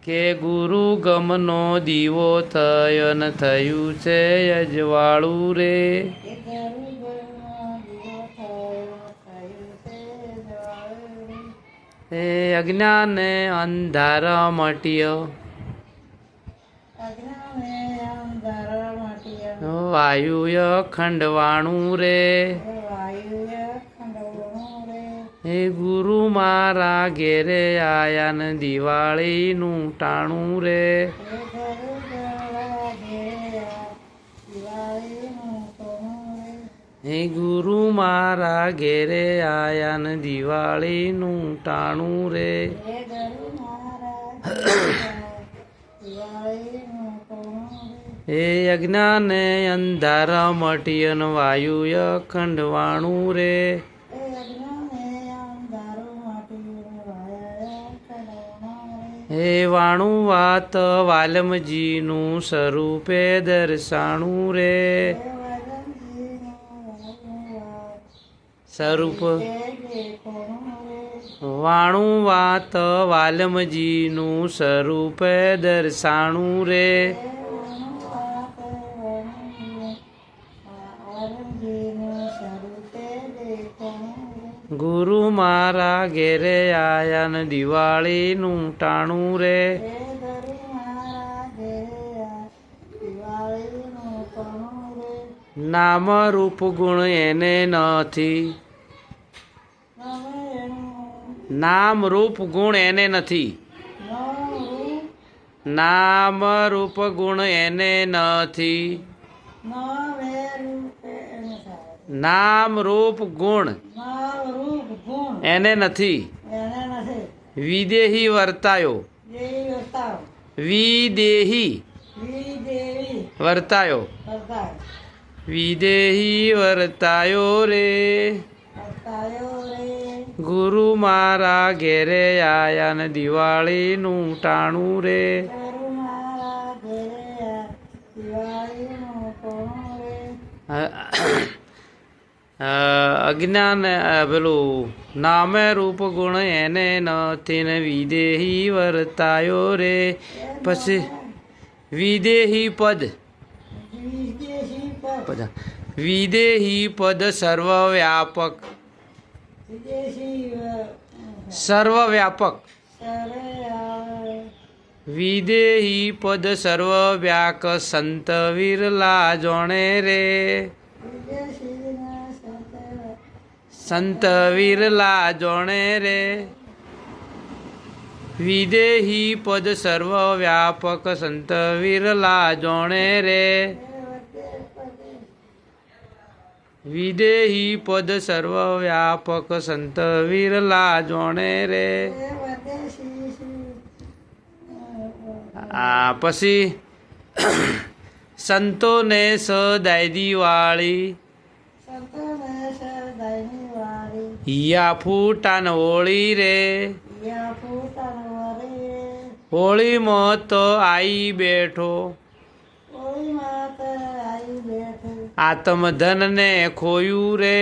કે ગુરુ ગમનો દીવો થયો ન થયું છે અજવાળું રે. એ અજ્ઞાને અંધાર મટ્યો, વાયુ ખંડવાણું રે. હે ગુરુ મારા ઘેરે આયા ને દિવાળીનું ટાણું રે. હે ગુરુ મારા ઘેરે આયા ને દિવાળીનું ટાણું રે. હે અજ્ઞાને અંધાર મટીયન વાયુ ખંડવાણું રે. હે વાણું વાત વાલ્મજીનું સ્વરૂપે દર્શાણું રે. સ્વરૂપ વાણું વાત વાલ્મજીનું સ્વરૂપે દર્શાણું રે. ગુરુ મારા ઘેરે આયા ને દિવાળીનું ટાણું રે. નામ રૂપ ગુણ એને નથી, નામ રૂપ ગુણ એને નથી, નામ રૂપ ગુણ એને નથી, નામ રૂપ ગુણ એને નથી. વિદેહી વર્તાયો, વિદેહી વર્તાયો, વિદેહી વર્તાયો રે. ગુરુ મારા ઘેરે આયા ને દિવાળીનું ટાણું રે. અજ્ઞાન પેલું નામે રૂપ ગુણ એને નથી ને વિદેહી વર્તાયો રે. પછી વિદેહી પદ, વિદેહી પદ સર્વવ્યાપક, સર્વવ્યાપક. વિદેહી પદ સર્વવ્યાક સંત વિરલા જોણે રે. સંત વિરલા જોણે રે. વિદેહી પદ સર્વવ્યાપક સંત વિરલા જોણે રે. વિદેહી પદ સર્વવ્યાપક સંત વિરલા જોણે રે. પછી સંતોને સદાય દિવાળી, યા ફૂટાન હોળી રે. હોળીમાં તો આઈ બેઠો, આત્મધન ને ખોયું રે.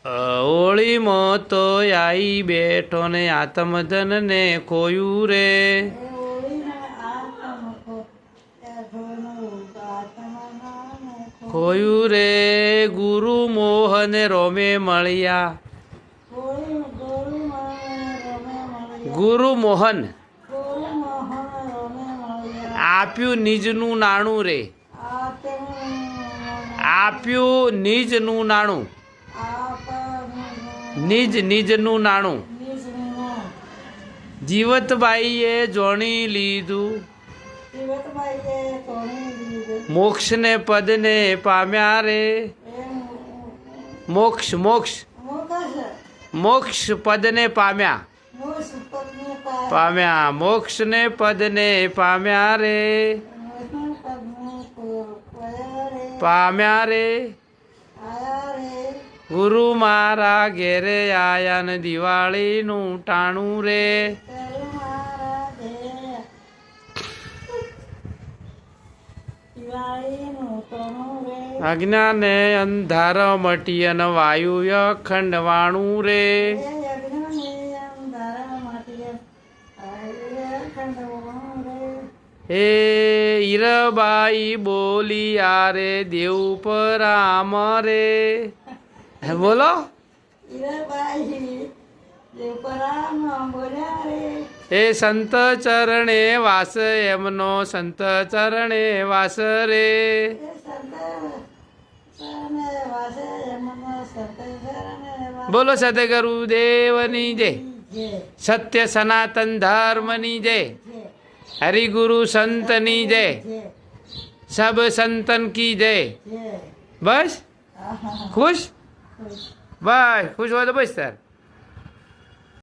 હોળીમાં તો આઈ બેઠો ને આત્મધન ને ખોયું રે. ખોયું રે. ગુરુ મોહન રોમે મળ્યા, ગુરુ મોહન આપ્યું નિજનું નાણું રે. આપ્યું નિજનું નાણું, નિજ નિજનું નાણું. જીવતબાઈએ જોણી લીધું, મોક્ષને પદને પામ્યા રે. મોક્ષ મોક્ષ મોક્ષ પદને પામ્યા, પામ્યા મોક્ષને પદને પામ્યા રે. પામ્યા રે. ગુરુ મારા ઘેરે આયા ને દિવાળીનું ટાણું રે. દિવાળીનું ટાણું રે. અજ્ઞાને અંધાર મટી અને વાયુ અખંડ વાણું રે એ યજ્ઞને અંધારા માટીએ આયે ખંડવાનું રે. એ હીરાબાઈ બોલી આરે દેવ પરામ રે બોલો હીરાબાઈ દેવપરામ બોલ્યા રે. એ સંત ચરણે વાસ એમનો સંત ચરણે વાસ રે એ સંત શરણે વાસે એમનો સંત શરણે વાસે. બોલો સદગુરુ દેવની જય જય સત્ય સનાતન ધર્મની જય જય હરિગુરુ સંતની જય જય સબ સંતન કી જય જય. બસ આહા. ખુશ ખુશ. બસ ખુશ હોય તો બસ સર